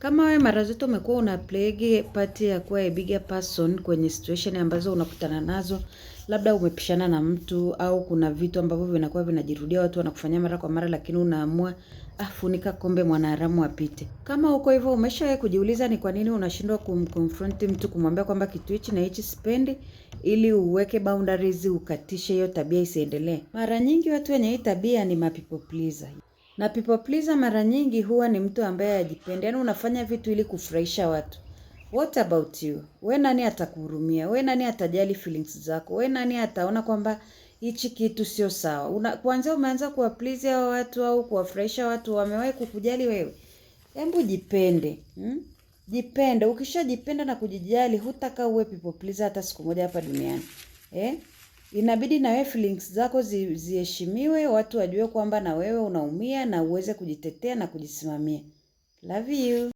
Kama wewe mara zote umekuwa una play part ya kuwa a bigger person kwenye situation ambazo unakutana nazo, labda umepishana na mtu au kuna vitu ambavyo vinakuwa vinajirudia, watu wanakufanyia mara kwa mara, lakini unaamua funika kombe mwanaharamu apite. Kama uko hivyo, umeshawahi kujiuliza ni kwa nini unashindwa kumconfront mtu, kumwambia kwamba kitu hichi na hichi sipendi, ili uweke boundaries, ukatishe hiyo tabia isiendelee? Mara nyingi watu wenye hii tabia ni people pleaser. Na people pleaser mara nyingi huwa ni mtu ambaye hajipendi. Yaani unafanya vitu ili kufurahisha watu. What about you? We nani atakuhurumia? We nani atajali feelings zako? We nani ataona kwamba hichi kitu sio sawa? Kwanza umeanza kuwa please hao watu au kuwafurahisha watu, wamewahi kukujali wewe? Hebu jipende. Jipende. Ukishajipenda na kujijali, hutakaa uwe people pleaser hata siku moja hapa duniani. Inabidi na wewe feelings zako ziheshimiwe, watu wajue kwamba na wewe unaumia na uweze kujitetea na kujisimamia. Love you.